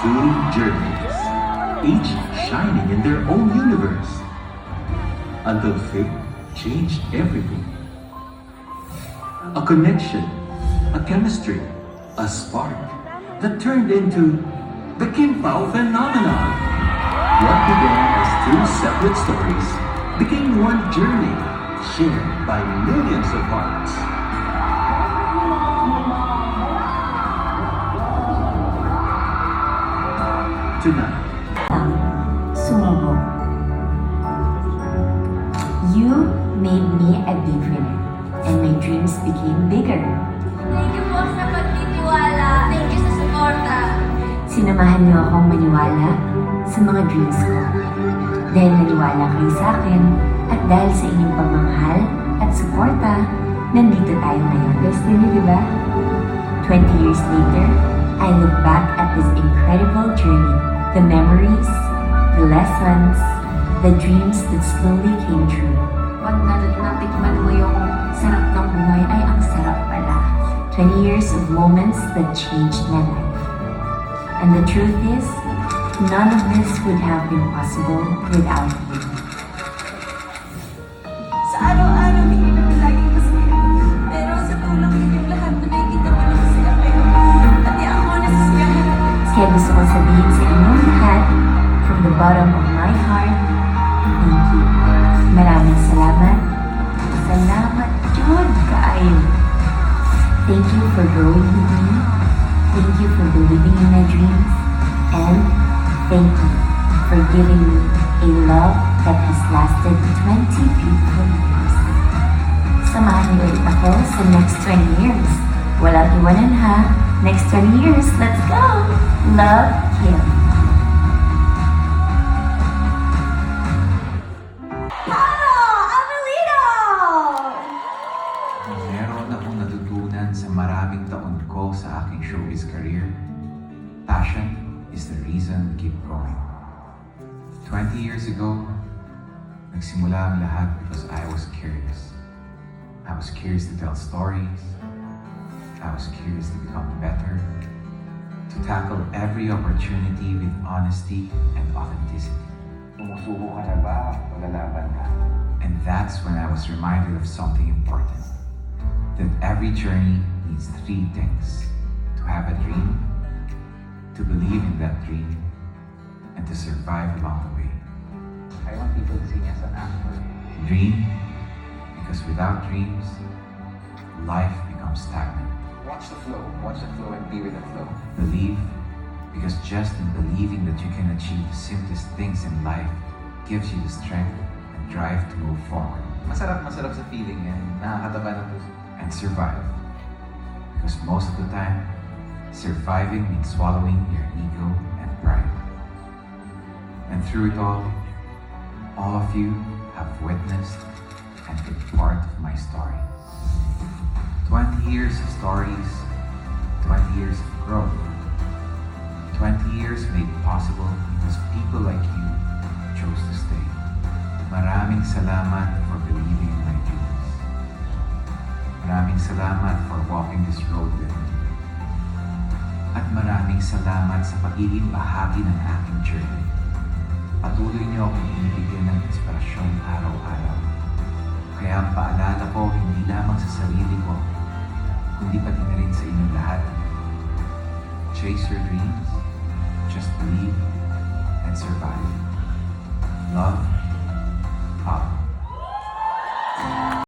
two journeys, each shining in their own universe, until fate changed everything. A connection, a chemistry, a spark that turned into the Kim Pao phenomenon. What began as two separate stories became one journey shared by millions of hearts. Tonight, Sumubok. You made me a big winner, and my dreams became bigger. Thank you po sa pagtitiwala. Thank you sa suporta. Sinamahan niyo akong maniwala sa mga dreams ko. Dahil naniwala kayo sa akin, at dahil sa inyong pagmamahal at suporta, nandito tayo ngayon. Destiny, di ba? 20 years later, I look back at this incredible journey. The memories, the lessons, the dreams that slowly came true. Pag natikman mo yung sarap ng buhay, ay ang sarap pala. 20 years of moments that changed my life. And the truth is, none of this would have been possible without you. Sa araw-araw, hindi naman laging masaya. Pero sa tulong ninyong lahat na nakikita ko na masaya kayo. Pati ako nasisiyahan. Kaya gusto ko sabihin sa inyong lahat, from the bottom of my heart, thank you. Maraming salamat. Salamat, Jod, kaayo. Thank you for growing with me. Thank you for believing in my dreams. And thank you for giving me a love that has lasted 20 beautiful years. Samahan niyo ulit ako sa next 20 years. Walang iwanan ha. Next 20 years, let's go! Love, Kim. Meron akong natutunan sa maraming taon ko sa aking showbiz career. Passion is the reason we keep going. 20 years ago, nagsimula ang lahat because I was curious. I was curious to tell stories. I was curious to become better. To tackle every opportunity with honesty and authenticity. Sumusuko ka na ba o lalaban ka? And that's when I was reminded of something important. That every journey needs three things. To have a dream, to believe in that dream, and to survive along the way. I want people to see me as an actor. Dream, because without dreams, life becomes stagnant. Watch the flow and be with the flow. Believe, because just in believing that you can achieve the simplest things in life gives you the strength and drive to move forward. Masarap sa feeling and nakakataba ng puso. And survive, because most of the time, surviving means swallowing your ego and pride. And through it all of you have witnessed and been part of my story. 20 years of stories, 20 years of growth, 20 years made possible because people like you chose to stay. Maraming salamat for believing in my dreams. Maraming salamat for walking this road with me. At maraming salamat sa pagiging bahagi ng aking journey. Patuloy niyo akong binibigyan ng inspirasyon araw-araw. Kaya ang paalala ko hindi lamang sa sarili ko, kundi pati na rin sa inyong lahat. Chase your dreams, just believe, and survive. Love,